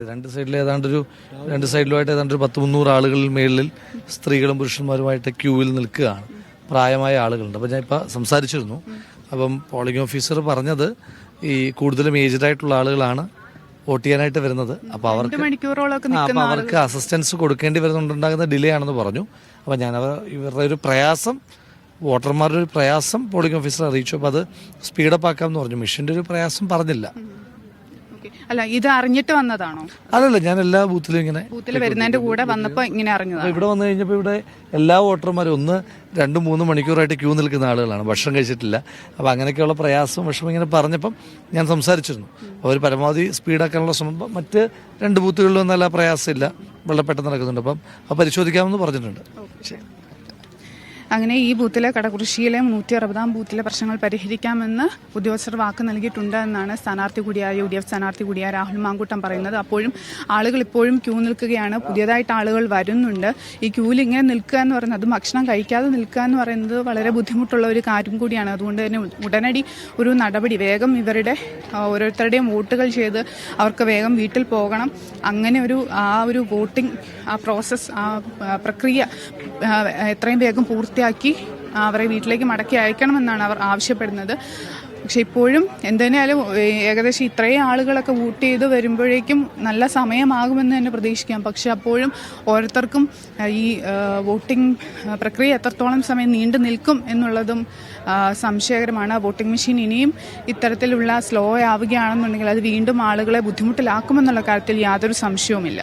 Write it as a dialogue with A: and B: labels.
A: രണ്ട് സൈഡിലുമായിട്ട് ഏതാണ്ട് ഒരു 100-300 ആളുകളിൽ മേളിൽ സ്ത്രീകളും പുരുഷന്മാരുമായിട്ട് ക്യൂവിൽ നിൽക്കുകയാണ്. പ്രായമായ ആളുകളുണ്ട്. അപ്പോൾ ഞാൻ ഇപ്പോൾ സംസാരിച്ചിരുന്നു. അപ്പം പോളിംഗ് ഓഫീസർ പറഞ്ഞത് ഈ കൂടുതലും ഏജ്ഡ് ആയിട്ടുള്ള ആളുകളാണ് വോട്ട് ചെയ്യാനായിട്ട് വരുന്നത്. അപ്പോൾ അവർക്ക് അസിസ്റ്റൻസ് കൊടുക്കേണ്ടി വരുന്നുണ്ടാകുന്ന ഡിലേ ആണെന്ന് പറഞ്ഞു. അപ്പോൾ ഞാൻ ഇവരുടെ ഒരു പ്രയാസം, വോട്ടർമാരുടെ ഒരു പ്രയാസം പോളിംഗ് ഓഫീസർ അറിയിച്ചു. അപ്പോൾ അത് സ്പീഡപ്പ് ആക്കാമെന്ന് പറഞ്ഞു. മിഷന്റെ ഒരു പ്രയാസം പറഞ്ഞില്ല.
B: അല്ല, ഇത് അറിഞ്ഞിട്ട് വന്നതാണോ?
A: അതല്ല, ഞാൻ എല്ലാ ബൂത്തിലും
B: ബൂത്തിൽ വരുന്നതിന്റെ കൂടെ വന്നപ്പോൾ ഇങ്ങനെ അറിഞ്ഞത്.
A: ഇവിടെ വന്നു കഴിഞ്ഞപ്പോൾ ഇവിടെ എല്ലാ വോട്ടർമാരും 1-2-3 മണിക്കൂറായിട്ട് ക്യൂ നിൽക്കുന്ന ആളുകളാണ്, ഭക്ഷണം കഴിച്ചിട്ടില്ല. അപ്പോൾ അങ്ങനെയൊക്കെയുള്ള പ്രയാസവും വിഷമം ഇങ്ങനെ പറഞ്ഞപ്പം ഞാൻ സംസാരിച്ചിരുന്നു. അവർ പരമാവധി സ്പീഡാക്കാനുള്ള ശ്രമം മറ്റ് 2 ബൂത്തുകളിലും നല്ല പ്രയാസമില്ല, വളരെ പെട്ടെന്ന് നടക്കുന്നുണ്ട്. അപ്പം അത് പരിശോധിക്കാമെന്ന് പറഞ്ഞിട്ടുണ്ട്. ശരി.
B: അങ്ങനെ ഈ ബൂത്തിലെ കടകുറിശ്ശിയിലെ 160-ാം ബൂത്തിലെ പ്രശ്നങ്ങൾ പരിഹരിക്കാമെന്ന് ഉദ്യോഗസ്ഥർ വാക്ക് നൽകിയിട്ടുണ്ട് എന്നാണ് സ്ഥാനാർത്ഥി കൂടിയായ UDF സ്ഥാനാർത്ഥി കൂടിയായ രാഹുൽ മാങ്കൂട്ടം പറയുന്നത്. അപ്പോഴും ആളുകൾ ഇപ്പോഴും ക്യൂ നിൽക്കുകയാണ്. പുതിയതായിട്ട് ആളുകൾ വരുന്നുണ്ട്. ഈ ക്യൂവിൽ ഇങ്ങനെ നിൽക്കുക എന്ന് പറയുന്നത്, അതും ഭക്ഷണം കഴിക്കാതെ നിൽക്കുക എന്ന് പറയുന്നത് വളരെ ബുദ്ധിമുട്ടുള്ള ഒരു കാര്യം കൂടിയാണ്. അതുകൊണ്ട് തന്നെ ഉടനടി ഒരു നടപടി, വേഗം ഇവരുടെ ഓരോരുത്തരുടെയും വോട്ടുകൾ ചെയ്ത് അവർക്ക് വേഗം വീട്ടിൽ പോകണം. അങ്ങനെ ഒരു വോട്ടിംഗ് പ്രോസസ്സ്, പ്രക്രിയ എത്രയും വേഗം പൂർത്തിയാക്കി അവരെ വീട്ടിലേക്ക് മടക്കി അയക്കണമെന്നാണ് അവർ ആവശ്യപ്പെടുന്നത്. പക്ഷെ ഇപ്പോഴും എന്തുതന്നെയാലും ഏകദേശം ഇത്രയും ആളുകളൊക്കെ വോട്ട് ചെയ്ത് വരുമ്പോഴേക്കും നല്ല സമയമാകുമെന്ന് തന്നെ പ്രതീക്ഷിക്കാം. പക്ഷെ അപ്പോഴും ഓരോരുത്തർക്കും ഈ വോട്ടിംഗ് പ്രക്രിയ എത്രത്തോളം സമയം നീണ്ടു നിൽക്കും എന്നുള്ളതും സംശയകരമാണ്. വോട്ടിംഗ് മെഷീൻ ഇനിയും ഇത്തരത്തിലുള്ള സ്ലോ ആവുകയാണെന്നുണ്ടെങ്കിൽ അത് വീണ്ടും ആളുകളെ ബുദ്ധിമുട്ടിലാക്കുമെന്നുള്ള കാര്യത്തിൽ യാതൊരു സംശയവുമില്ല.